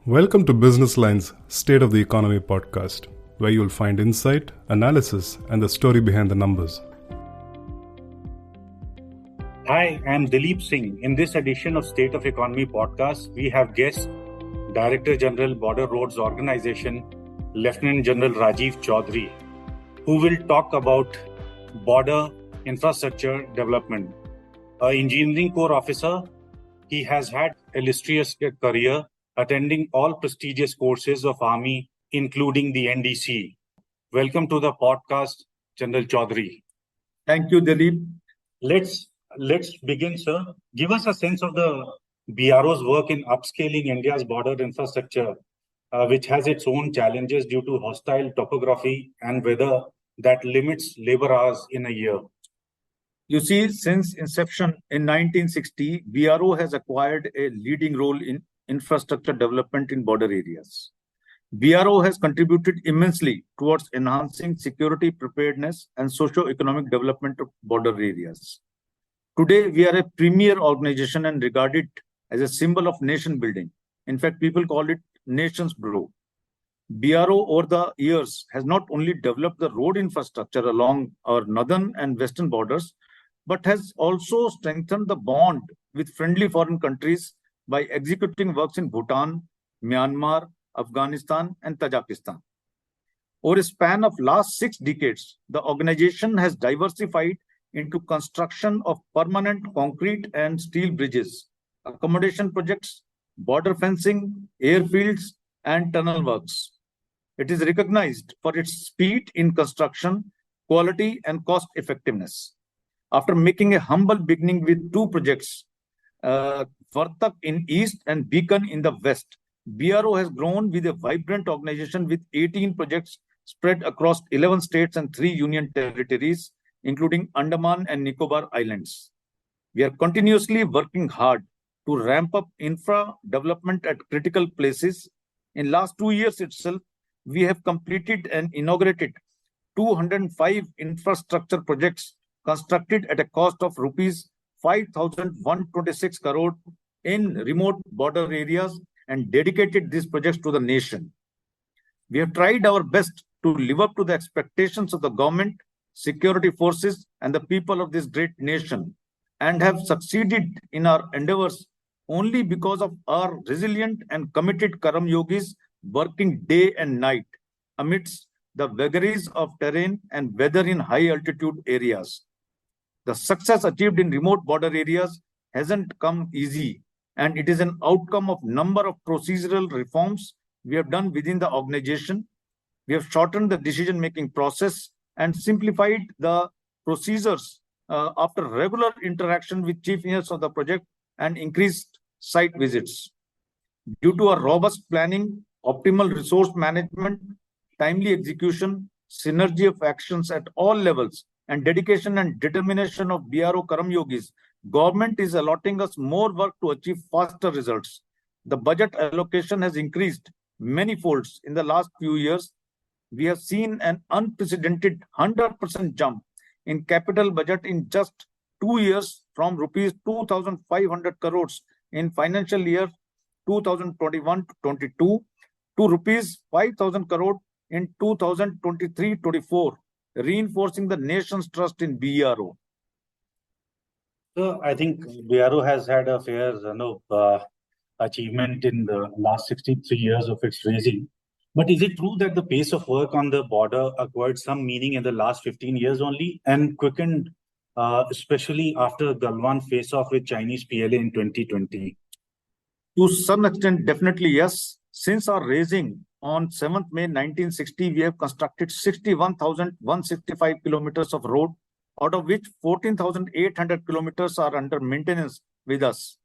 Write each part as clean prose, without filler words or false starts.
Welcome to Business Line's State of the Economy podcast, where you'll find insight, analysis, and the story behind the numbers. Hi, I'm Dalip Singh. In this edition of State of Economy podcast, we have guest Director General Border Roads Organization, Lieutenant General Rajiv Chaudhry, who will talk about border infrastructure development. An engineering corps officer, he has had an illustrious career attending all prestigious courses of Army, including the NDC. Welcome to the podcast, General Chaudhry. Thank you, Dalip. Let's begin, sir. Give us a sense of the BRO's work in upscaling India's border infrastructure, which has its own challenges due to hostile topography and weather that limits labor hours in a year. You see, since inception in 1960, BRO has acquired a leading role in infrastructure development in border areas. BRO has contributed immensely towards enhancing security preparedness and socio-economic development of border areas. Today, we are a premier organization and regarded as a symbol of nation building. In fact, people call it nation's bro. BRO over the years has not only developed the road infrastructure along our northern and western borders, but has also strengthened the bond with friendly foreign countries by executing works in Bhutan, Myanmar, Afghanistan, and Tajikistan. Over a span of last 6 decades, the organization has diversified into construction of permanent concrete and steel bridges, accommodation projects, border fencing, airfields, and tunnel works. It is recognized for its speed in construction, quality, and cost effectiveness. After making a humble beginning with 2 projects, Vartak in east and Beacon in the west, BRO has grown with a vibrant organization with 18 projects spread across 11 states and 3 union territories, including Andaman and Nicobar Islands. We are continuously working hard to ramp up infra development at critical places. In last 2 years itself, we have completed and inaugurated 205 infrastructure projects constructed at a cost of rupees 5,126 crore in remote border areas and dedicated these projects to the nation. We have tried our best to live up to the expectations of the government, security forces, and the people of this great nation, and have succeeded in our endeavors only because of our resilient and committed Karam Yogis working day and night amidst the vagaries of terrain and weather in high altitude areas. The success achieved in remote border areas hasn't come easy, and it is an outcome of number of procedural reforms we have done within the organization. We have shortened the decision-making process and simplified the procedures after regular interaction with chief engineers of the project and increased site visits. Due to a robust planning, optimal resource management, timely execution, synergy of actions at all levels, and dedication and determination of BRO Karam Yogis, government is allotting us more work to achieve faster results. The budget allocation has increased many folds in the last few years. We have seen an unprecedented 100% jump in capital budget in just 2 years from rupees 2,500 crores in financial year 2021-22 to rupees 5,000 crore in 2023-24. Reinforcing the nation's trust in BRO. So I think BRO has had a fair achievement in the last 63 years of its raising. But is it true that the pace of work on the border acquired some meaning in the last 15 years only and quickened, especially after Galwan face-off with Chinese PLA in 2020? To some extent, definitely yes. Since our raising on 7th May 1960, we have constructed 61,165 kilometers of road, out of which 14,800 kilometers are under maintenance with us.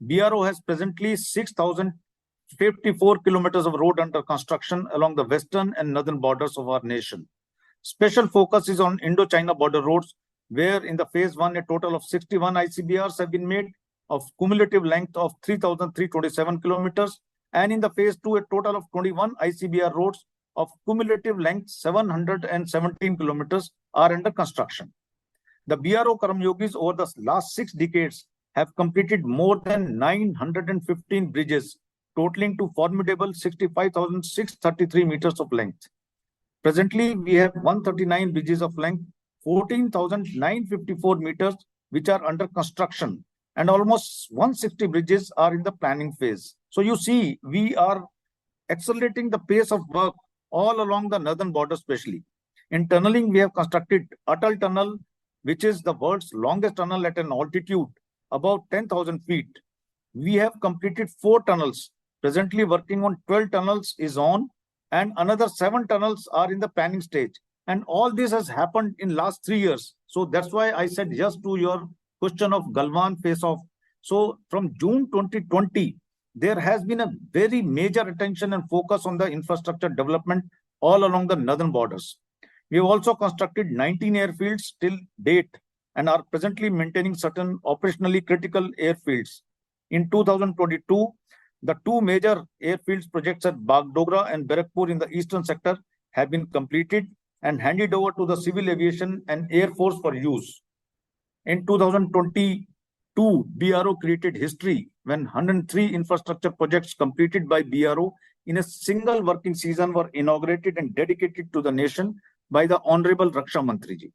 BRO has presently 6,054 kilometers of road under construction along the western and northern borders of our nation. Special focus is on Indo-China border roads, where in the phase 1, a total of 61 ICBRs have been made of cumulative length of 3,327 kilometers. And in the phase 2, a total of 21 ICBR roads of cumulative length 717 kilometers are under construction. The BRO Karam Yogis over the last 6 decades have completed more than 915 bridges totaling to formidable 65,633 meters of length. Presently, we have 139 bridges of length, 14,954 meters, which are under construction, and almost 160 bridges are in the planning phase. So you see, we are accelerating the pace of work all along the northern border, especially. In tunneling, we have constructed Atal Tunnel, which is the world's longest tunnel at an altitude about 10,000 feet. We have completed 4 tunnels. Presently working on 12 tunnels is on, and another 7 tunnels are in the planning stage. And all this has happened in last 3 years. So that's why I said yes to your question of Galwan face-off. So from June 2020, there has been a very major attention and focus on the infrastructure development all along the northern borders. We have also constructed 19 airfields till date and are presently maintaining certain operationally critical airfields. In 2022, the 2 major airfields projects at Bagdogra and Barakpur in the eastern sector have been completed and handed over to the Civil Aviation and Air Force for use. In 2022, BRO created history when 103 infrastructure projects completed by BRO in a single working season were inaugurated and dedicated to the nation by the Honorable Raksha Mantriji.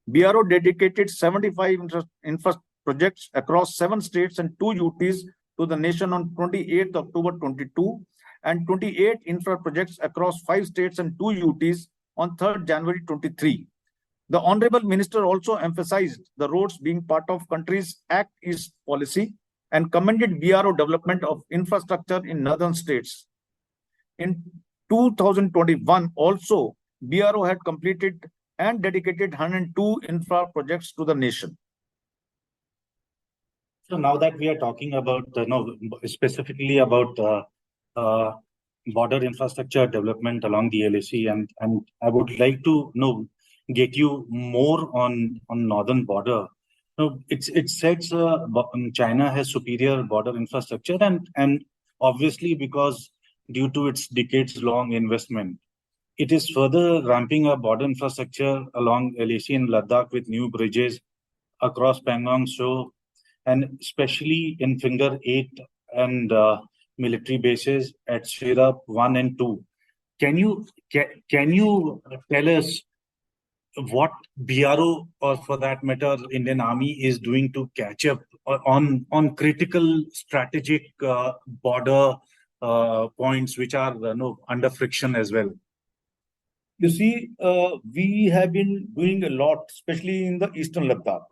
BRO dedicated 75 infrastructure projects across 7 states and 2 UTs to the nation on 28th October 22 and 28 infra projects across 5 states and 2 UTs on 3rd January 23. The Honorable Minister also emphasized the roads being part of country's Act East policy and commended BRO development of infrastructure in northern states. In 2021 also, BRO had completed and dedicated 102 infra projects to the nation. So now that we are talking about, specifically about border infrastructure development along the LAC, and I would like to get you more on northern border. It says China has superior border infrastructure, and obviously because due to its decades-long investment, it is further ramping up border infrastructure along LAC and Ladakh with new bridges across Pangong Tso, and especially in Finger 8 and military bases at Sirap 1 and 2. Can you tell us what BRO, or for that matter, Indian Army is doing to catch up on critical strategic border points which are under friction as well? You see, we have been doing a lot, especially in the eastern Ladakh.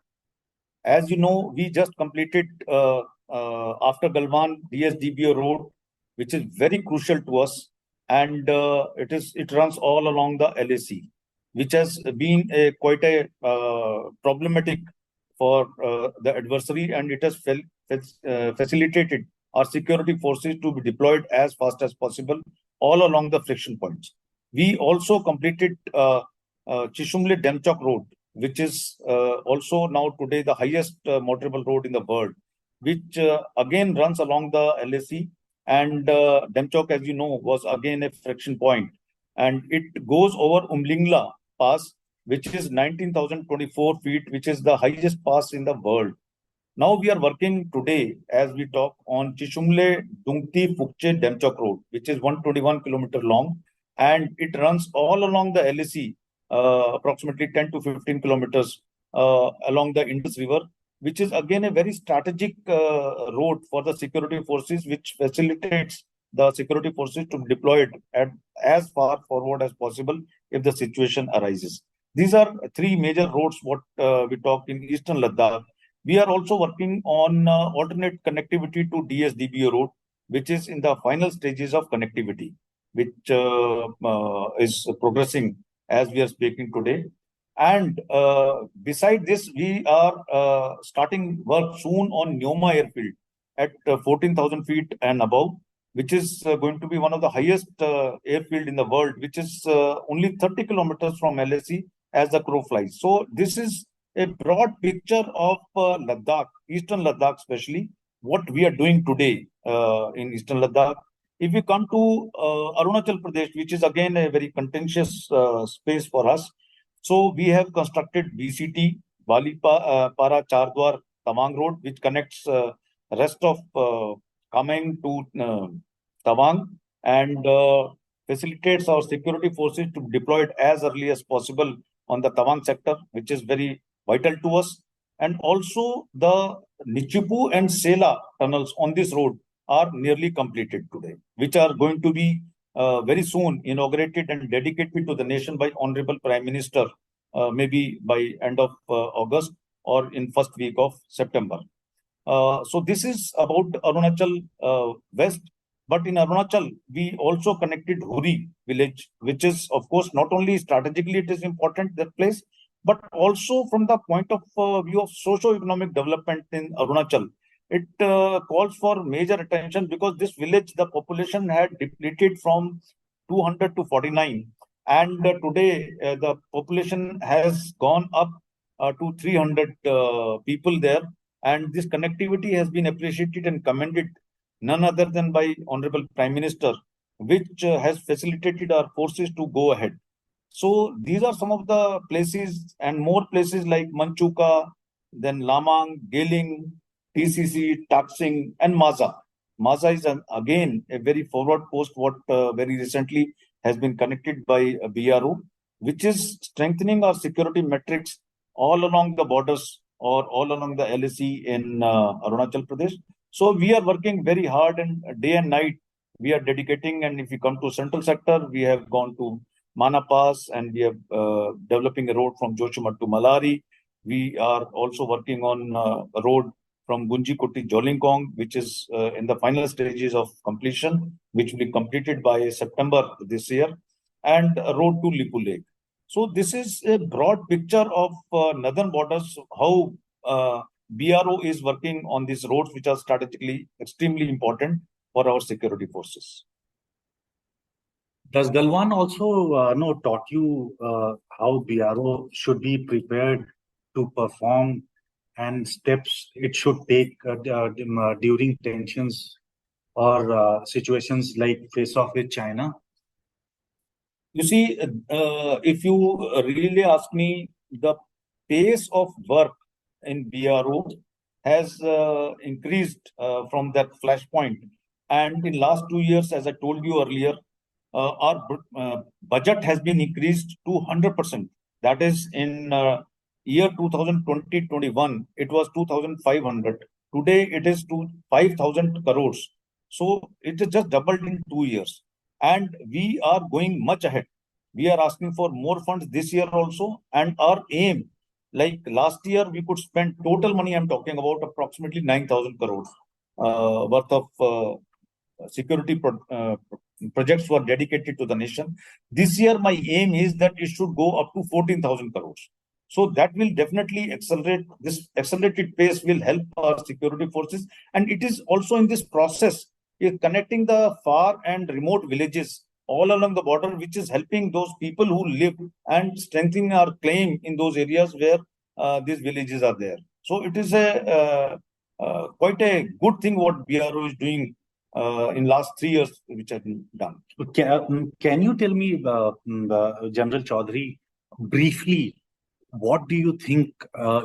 As you know, we just completed after Galwan DSDBO road, which is very crucial to us, and it runs all along the LAC, which has been quite a problematic for the adversary, and it has facilitated our security forces to be deployed as fast as possible all along the friction points. We also completed Chishumle Demchok road, which is also now today the highest motorable road in the world, which again runs along the LAC. And Demchok, as you know, was again a friction point. And it goes over Umlingla Pass, which is 19,024 feet, which is the highest pass in the world. Now we are working today, as we talk, on Chishumle Dungti Phukche Demchok road, which is 121 kilometer long. And it runs all along the LAC, approximately 10 to 15 kilometers along the Indus River, which is again a very strategic road for the security forces, which facilitates the security forces to be deployed at as far forward as possible if the situation arises. These are 3 major roads what we talk in eastern Ladakh. We are also working on alternate connectivity to DSDBO road, which is in the final stages of connectivity, which is progressing as we are speaking today. And beside this, we are starting work soon on Nyoma airfield at 14,000 feet and above, which is going to be one of the highest airfield in the world, which is only 30 kilometers from LAC as the crow flies. So this is a broad picture of Ladakh, eastern Ladakh especially, what we are doing today in eastern Ladakh. If we come to Arunachal Pradesh, which is again a very contentious space for us, so we have constructed BCT, Para Chardwar Tamang Road, which connects rest of coming to Tawang and facilitates our security forces to deploy it as early as possible on the Tawang sector, which is very vital to us. And also the Nichipu and Sela tunnels on this road are nearly completed today, which are going to be very soon inaugurated and dedicated to the nation by Honorable Prime Minister, maybe by end of August or in first week of September. So this is about Arunachal West. But in Arunachal, we also connected Huri village, which is, of course, not only strategically it is important, that place, but also from the point of view of socio-economic development in Arunachal. It calls for major attention because this village, the population had depleted from 200 to 49. And today, the population has gone up to 300 people there. And this connectivity has been appreciated and commended none other than by Honorable Prime Minister, which has facilitated our forces to go ahead. So these are some of the places and more places like Manchuka, then Lamang, Geling, TCC, Taksing, and Maza. Maza is again a very forward post what very recently has been connected by BRO, which is strengthening our security metrics all along the borders or all along the LAC in Arunachal Pradesh. So we are working very hard and day and night we are dedicating. And if we come to central sector, we have gone to Mana Pass and we are developing a road from Joshimath to Malari. We are also working on a road from Gunjikoti Jolingkong, which is in the final stages of completion, which will be completed by September this year, and a road to Lipu Lake. So this is a broad picture of northern borders, how BRO is working on these roads, which are strategically extremely important for our security forces. Does Galwan also taught you how BRO should be prepared to perform and steps it should take during tensions or situations like face-off with China? You see, if you really ask me, the pace of work in BRO has increased from that flashpoint. And in last 2 years, as I told you earlier, our budget has been increased to 100%. That is in year 2020-21, it was 2,500. Today, it is to 5,000 crores. So it is just doubled in 2 years. And we are going much ahead. We are asking for more funds this year also. And our aim, like last year, we could spend total money, I'm talking about approximately 9,000 crores worth of security projects were dedicated to the nation. This year, my aim is that it should go up to 14,000 crores. So that will definitely accelerate. This accelerated pace will help our security forces. And it is also in this process, connecting the far and remote villages all along the border, which is helping those people who live and strengthening our claim in those areas where these villages are there. So it is a quite a good thing what BRO is doing in last 3 years, which have been done. Can you tell me, General Chaudhry, briefly, what do you think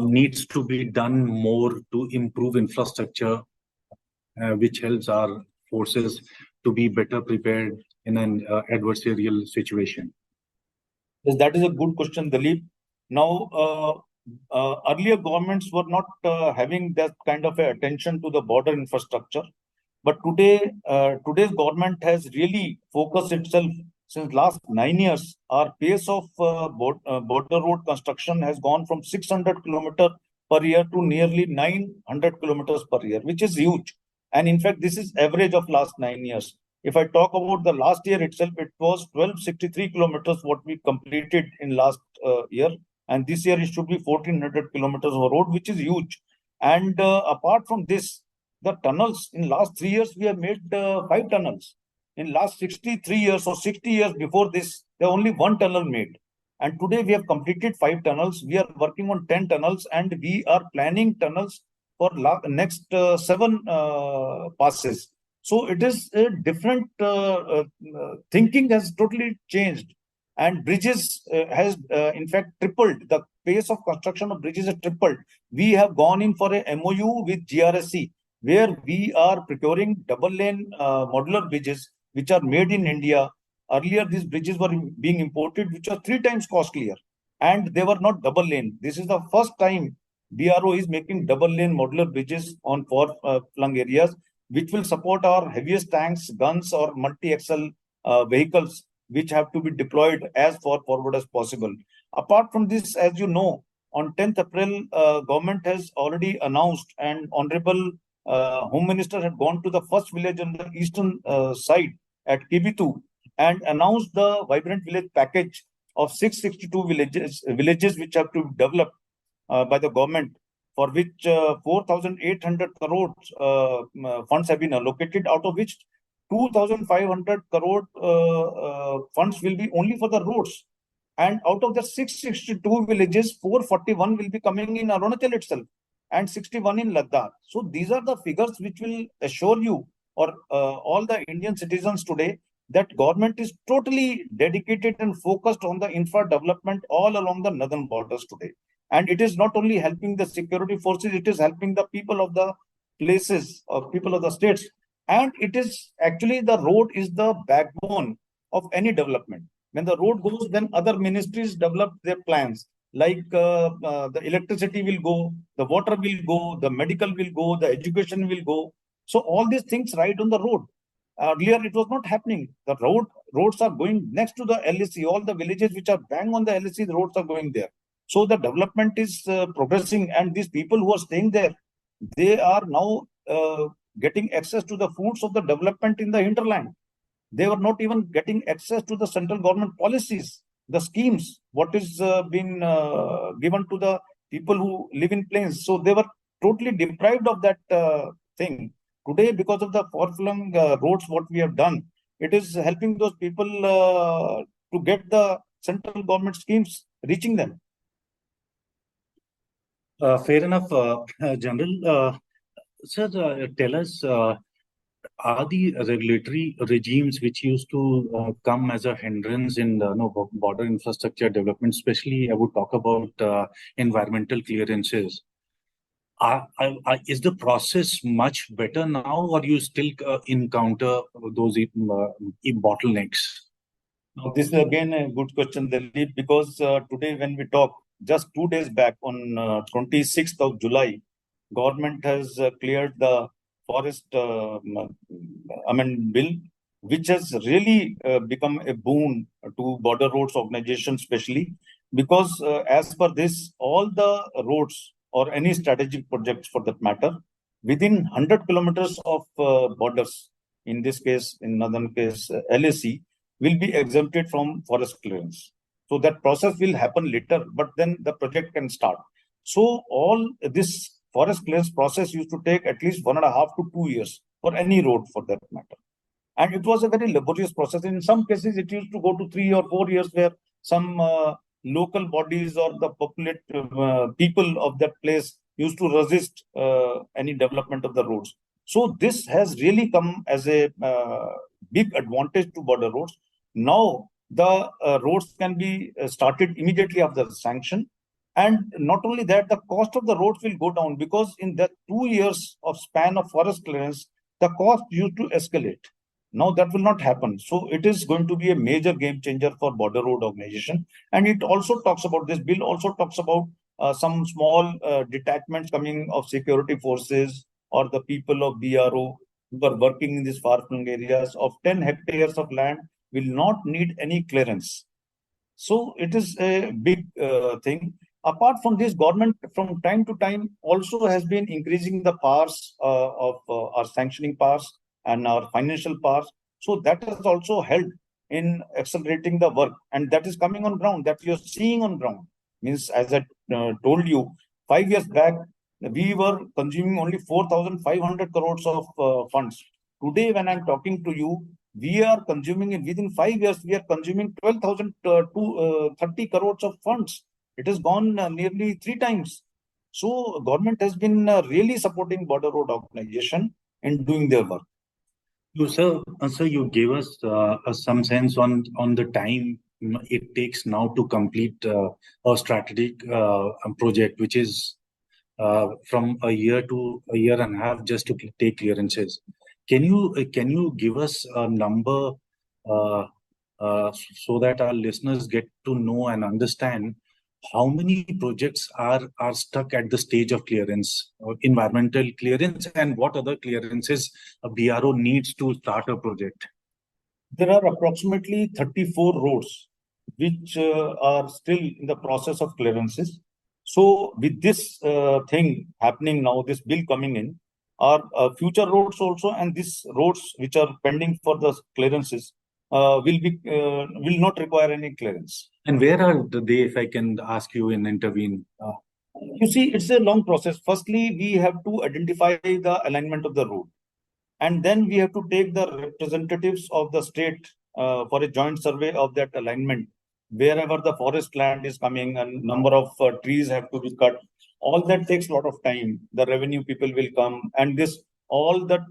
needs to be done more to improve infrastructure, which helps our forces to be better prepared in an adversarial situation? Yes, that is a good question, Dalip. Now, earlier governments were not having that kind of attention to the border infrastructure. But today, today's government has really focused itself since last 9 years. Our pace of border road construction has gone from 600 kilometers per year to nearly 900 kilometers per year, which is huge. And in fact, this is average of last 9 years. If I talk about the last year itself, it was 1263 kilometers what we completed in last year. And this year it should be 1400 kilometers of road, which is huge. And apart from this, the tunnels in last 3 years, we have made 5 tunnels. In last 63 years or 60 years before this, there only 1 tunnel made. And today we have completed 5 tunnels. We are working on 10 tunnels and we are planning tunnels for next 7 passes. So it is a different thinking has totally changed. And bridges has in fact tripled. The pace of construction of bridges has tripled. We have gone in for a MOU with GRSC where we are procuring double lane modular bridges which are made in India. Earlier, these bridges were being imported, which are 3 times costlier, and they were not double lane. This is the first time BRO is making double lane modular bridges on far-flung areas, which will support our heaviest tanks, guns, or multi-axle vehicles, which have to be deployed as far forward as possible. Apart from this, as you know, on 10th April, government has already announced, and Honorable Home Minister had gone to the first village on the eastern side at Kibitu and announced the Vibrant Village package of 662 villages which have to be developed by the government, for which 4,800 crores funds have been allocated, out of which 2,500 crore funds will be only for the roads. And out of the 662 villages, 441 will be coming in Arunachal itself and 61 in Ladakh. So these are the figures which will assure you, or all the Indian citizens today, that government is totally dedicated and focused on the infra development all along the northern borders today. And it is not only helping the security forces, it is helping the people of the places, or people of the states. And it is actually, the road is the backbone of any development. When the road goes, then other ministries develop their plans. Like the electricity will go, the water will go, the medical will go, the education will go. So all these things ride on the road. Earlier, it was not happening. The roads are going next to the LAC. All the villages which are bang on the LAC, the roads are going there. So the development is progressing, and these people who are staying there, they are now getting access to the fruits of the development in the hinterland. They were not even getting access to the central government policies, the schemes, what is being given to the people who live in plains. So they were totally deprived of that thing. Today, because of the far-flung roads, what we have done, it is helping those people to get the central government schemes reaching them. Fair enough, General. Sir, tell us, are the regulatory regimes which used to come as a hindrance in border infrastructure development, especially I would talk about environmental clearances, is the process much better now, or you still encounter those bottlenecks? Now, this is again a good question, Dalip, because today when we talk, just 2 days back on 26th of July, government has cleared the forest amendment bill, which has really become a boon to border roads organization, especially because as per this, all the roads or any strategic projects for that matter, within 100 kilometers of borders, in this case, in northern case, LAC, will be exempted from forest clearance. So that process will happen later, but then the project can start. So all this forest clearance process used to take at least 1.5 to 2 years for any road for that matter. And it was a very laborious process. In some cases, it used to go to 3 or 4 years, where some local bodies or the populate people of that place used to resist any development of the roads. So this has really come as a big advantage to border roads. Now the roads can be started immediately after the sanction. And not only that, the cost of the roads will go down, because in that 2 years of span of forest clearance, the cost used to escalate. Now that will not happen. So it is going to be a major game changer for border road organization. And it also talks about, this bill also talks about some small detachments coming of security forces or the people of BRO who are working in these far-flung areas of 10 hectares of land will not need any clearance. So it is a big thing. Apart from this, government from time to time also has been increasing the powers of our sanctioning powers and our financial powers. So that has also helped in accelerating the work, and that is coming on ground, that you're seeing on ground. Means, as I told you, 5 years back, we were consuming only 4,500 crores of funds. Today, when I'm talking to you, we are consuming, within 5 years, we are consuming 12,000 to 30 crores of funds. It has gone nearly 3 times. So government has been really supporting border road organization in doing their work. Sir, you gave us some sense on the time it takes now to complete a strategic project, which is from a year to a year and a half just to take clearances. Can you give us a number uh, so that our listeners get to know and understand how many projects are stuck at the stage of clearance, environmental clearance, and what other clearances a BRO needs to start a project? There are approximately 34 roads which are still in the process of clearances. So, with this thing happening now, this bill coming in, are future roads also, and these roads which are pending for the clearances will not require any clearance. And where are they, if I can ask you and intervene? You see, it's a long process. Firstly, we have to identify the alignment of the road, and then we have to take the representatives of the state for a joint survey of that alignment. Wherever the forest land is coming and number of trees have to be cut, all that takes a lot of time. The revenue people will come, and this all that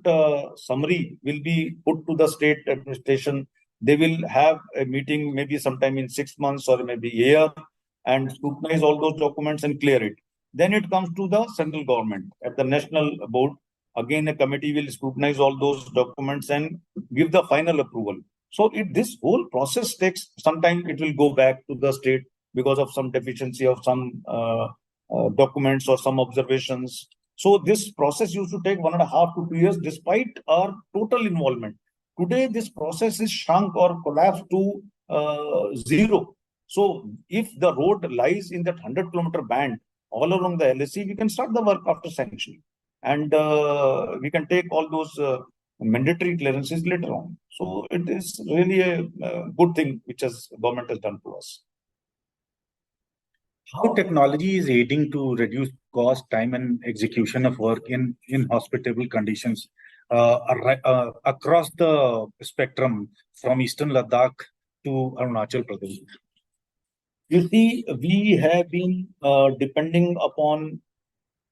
summary will be put to the state administration. They will have a meeting maybe sometime in 6 months or maybe a year, and scrutinize all those documents and clear it. Then it comes to the central government at the national board. Again, a committee will scrutinize all those documents and give the final approval. So this whole process takes some time. It will go back to the state because of some deficiency of some documents or some observations. So this process used to take 1.5 to 2 years despite our total involvement. Today, this process is shrunk or collapsed to zero. So if the road lies in that 100-kilometer band all along the LSC, we can start the work after sanctioning. And we can take all those mandatory clearances later on. So it is really a good thing which government has done to us. How technology is aiding to reduce cost, time, and execution of work in hospitable conditions across the spectrum from Eastern Ladakh to Arunachal Pradesh? You see, we have been depending upon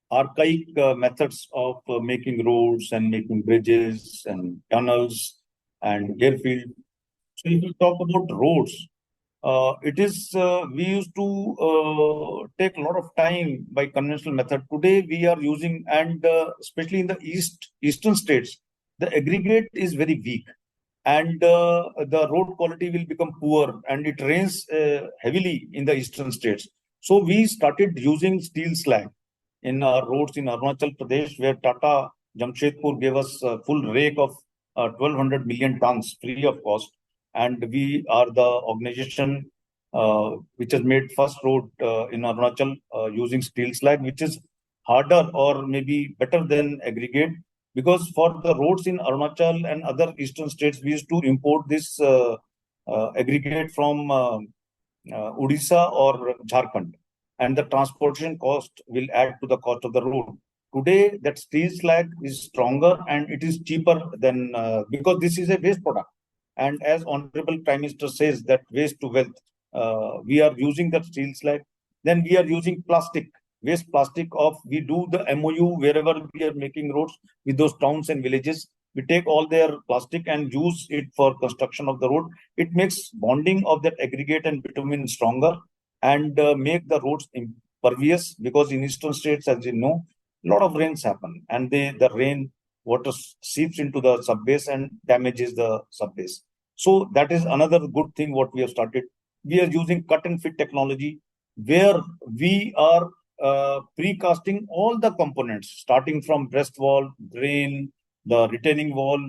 archaic methods of making roads and making bridges and tunnels and airfields. So if we talk about roads, we used to take a lot of time by conventional method. Today we are using, and especially in the eastern states, the aggregate is very weak, and the road quality will become poor, and it rains heavily in the eastern states. So we started using steel slag in our roads in Arunachal Pradesh, where Tata Jamshedpur gave us a full rake of 1,200 million tons free of cost. And we are the organization which has made first road in Arunachal using steel slag, which is harder or maybe better than aggregate. Because for the roads in Arunachal and other eastern states, we used to import this aggregate from Odisha or Jharkhand, and the transportation cost will add to the cost of the road. Today, that steel slag is stronger and it is cheaper than because this is a waste product. And as Honorable Prime Minister says that waste to wealth, we are using that steel slag. Then we are using plastic, waste plastic we do the MOU wherever we are making roads with those towns and villages. We take all their plastic and use it for construction of the road. It makes bonding of that aggregate and bitumen stronger, and make the roads impervious, because in eastern states, as you know, a lot of rains happen, and the rain water seeps into the subbase and damages the subbase. So that is another good thing what we have started. We are using cut and fit technology, where we are precasting all the components, starting from breast wall, drain, the retaining wall,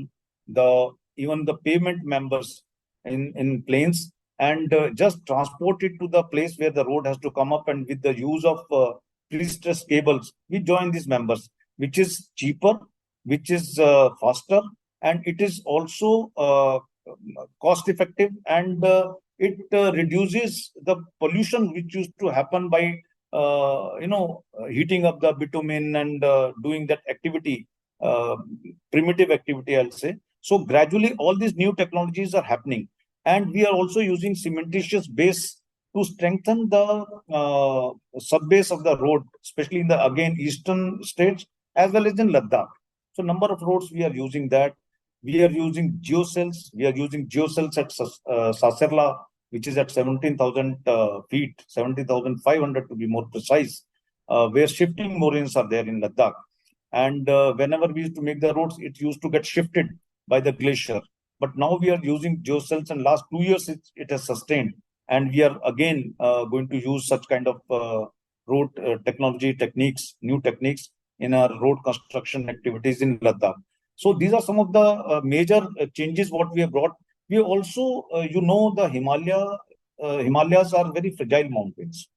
even the pavement members in planes, and just transport it to the place where the road has to come up, and with the use of pre-stressed cables, we join these members, which is cheaper, which is faster, and it is also cost effective, and it reduces the pollution which used to happen by heating up the bitumen and doing that activity, primitive activity, I'll say. So gradually all these new technologies are happening, and we are also using cementitious base to strengthen the sub-base of the road, especially in the, again, eastern states as well as in Ladakh. So number of roads we are using that. We are using geocells. We are using geocells at Saserla, which is at 17,000 feet, 17,500 to be more precise. where shifting moraines are there in Ladakh. And whenever we used to make the roads, it used to get shifted by the glacier. But now we are using geocells, and last 2 years it has sustained. And we are again going to use such kind of road technology techniques, new techniques in our road construction activities in Ladakh. So these are some of the major changes what we have brought. We also, the Himalayas are very fragile mountains.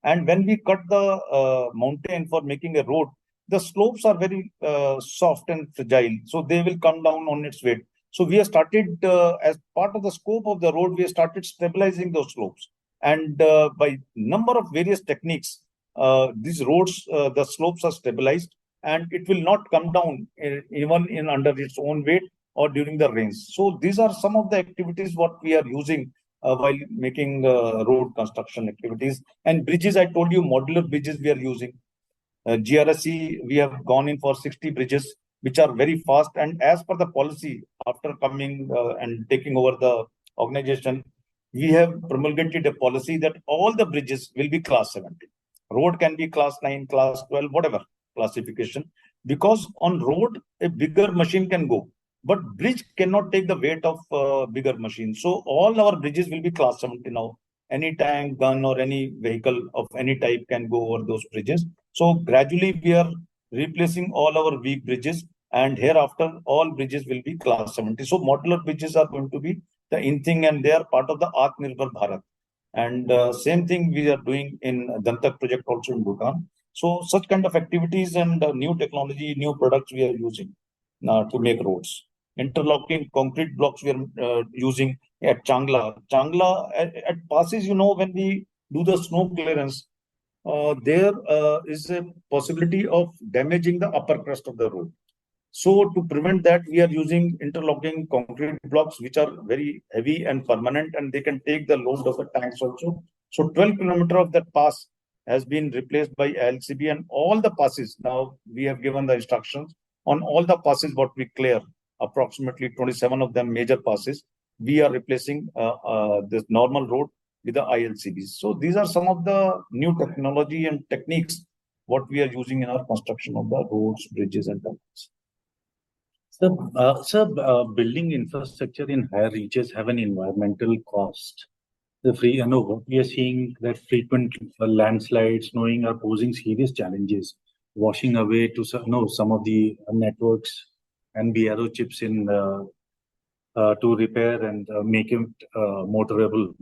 And when we cut the mountain for making a road, the slopes are very soft and fragile. So they will come down on its weight. So we have started, as part of the scope of the road, we have started stabilizing those slopes. And by number of various techniques, these roads, the slopes are stabilized, and it will not come down even in under its own weight or during the rains. So these are some of the activities what we are using while making road construction activities. And bridges, I told you, modular bridges we are using. GRSE, we have gone in for 60 bridges, which are very fast. And as per the policy, after coming and taking over the organization, we have promulgated a policy that all the bridges will be class 70. Road can be class 9, class 12, whatever classification. Because on road, a bigger machine can go, but bridge cannot take the weight of bigger machine. So all our bridges will be class 70 now. Any tank, gun, or any vehicle of any type can go over those bridges. So gradually we are replacing all our weak bridges, and hereafter all bridges will be class 70. So modular bridges are going to be the in thing, and they are part of the Atmanirbhar Bharat. And same thing we are doing in Dantak project also in Bhutan. So such kind of activities and new technology, new products we are using to make roads. Interlocking concrete blocks we are using at Changla. Changla at passes, when we do the snow clearance, there is a possibility of damaging the upper crust of the road. So to prevent that, we are using interlocking concrete blocks, which are very heavy and permanent, and they can take the load of the tanks also. So 12 kilometers of that pass has been replaced by LCB, and all the passes, now we have given the instructions on all the passes what we clear, approximately 27 of them major passes, we are replacing this normal road with the ILCBs. So these are some of the new technology and techniques what we are using in our construction of the roads, bridges, and tunnels. Sir, building infrastructure in higher reaches have an environmental cost. What we are seeing that frequent landslides, snowing are posing serious challenges, washing away to some of the networks and BRO chips in to repair and make it motorable.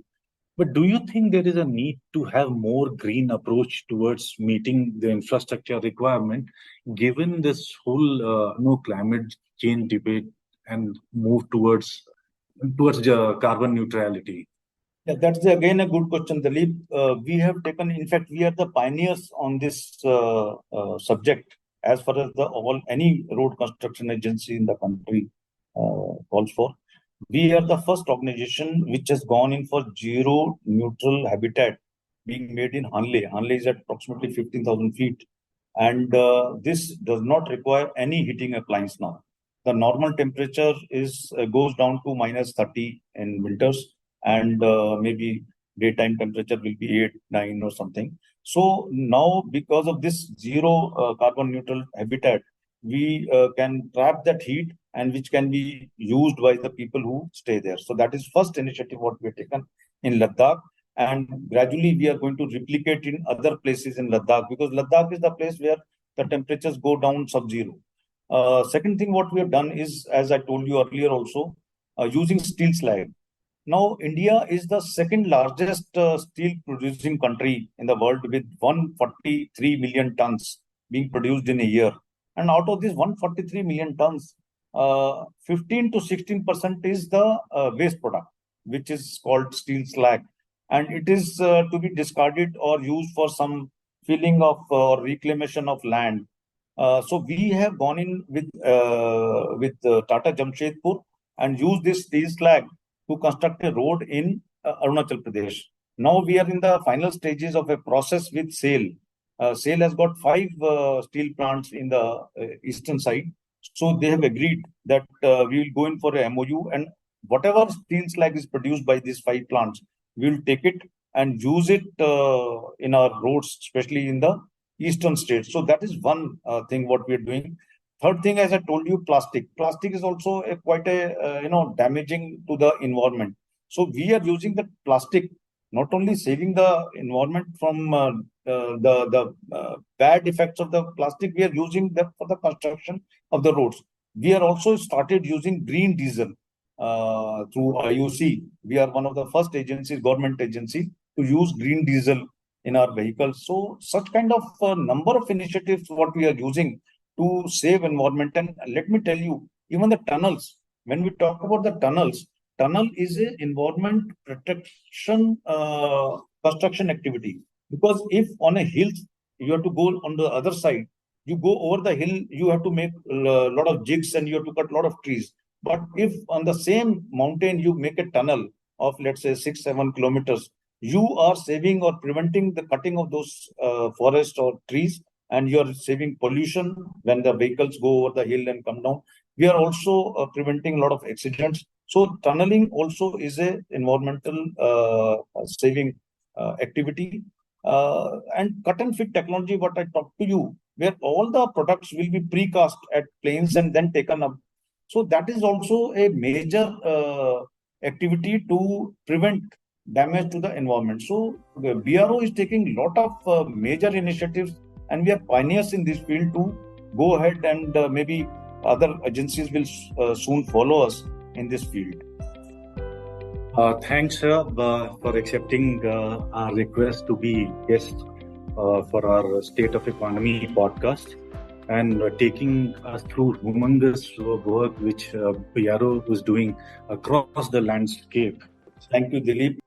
But do you think there is a need to have more green approach towards meeting the infrastructure requirement, given this whole climate change debate and move towards carbon neutrality? Yeah, that's again a good question, Dalip. We have taken, in fact, we are the pioneers on this subject as far as any road construction agency in the country calls for. We are the first organization which has gone in for zero neutral habitat being made in Hanle. Hanle is at approximately 15,000 feet. And this does not require any heating appliance now. The normal temperature goes down to minus 30 in winters, and maybe daytime temperature will be 8, 9 or something. So now, because of this zero carbon neutral habitat, we can trap that heat, and which can be used by the people who stay there. So that is first initiative what we have taken in Ladakh, and gradually we are going to replicate in other places in Ladakh, because Ladakh is the place where the temperatures go down sub-zero. Second thing what we have done is, as I told you earlier also, using steel slag. Now, India is the second largest steel producing country in the world, with 143 million tons being produced in a year. And out of this 143 million tons, 15 to 16% is the waste product, which is called steel slag. And it is to be discarded or used for some filling of or reclamation of land. So we have gone in with Tata Jamshedpur and used this steel slag to construct a road in Arunachal Pradesh. Now we are in the final stages of a process with SAIL. SAIL has got 5 steel plants in the eastern side. So they have agreed that we will go in for a MOU, and whatever steel slag is produced by these 5 plants, we will take it and use it in our roads, especially in the eastern states. So that is one thing what we are doing. Third thing, as I told you, plastic. Plastic is also quite a damaging to the environment. So we are using the plastic, not only saving the environment from the bad effects of the plastic, we are using them for the construction of the roads. We are also started using green diesel through IUC. We are one of the first agencies, government agency, to use green diesel in our vehicles. So such kind of number of initiatives what we are using to save environment. And let me tell you, even the tunnels, when we talk about the tunnels, tunnel is a environment protection construction activity. Because if on a hill, you have to go on the other side, you go over the hill, you have to make a lot of jigs and you have to cut a lot of trees. But if on the same mountain, you make a tunnel of, let's say, 6-7 kilometers, you are saving or preventing the cutting of those forests or trees, and you are saving pollution when the vehicles go over the hill and come down. We are also preventing a lot of accidents. So tunneling also is a environmental saving activity. And cut and fit technology, what I talked to you, where all the products will be precast at planes and then taken up. So that is also a major activity to prevent damage to the environment. So the BRO is taking a lot of major initiatives, and we are pioneers in this field to go ahead, and maybe other agencies will soon follow us in this field. Thanks, sir, for accepting our request to be guest for our State of Economy podcast and taking us through humongous work which PRO was doing across the landscape. Thank you, Dalip.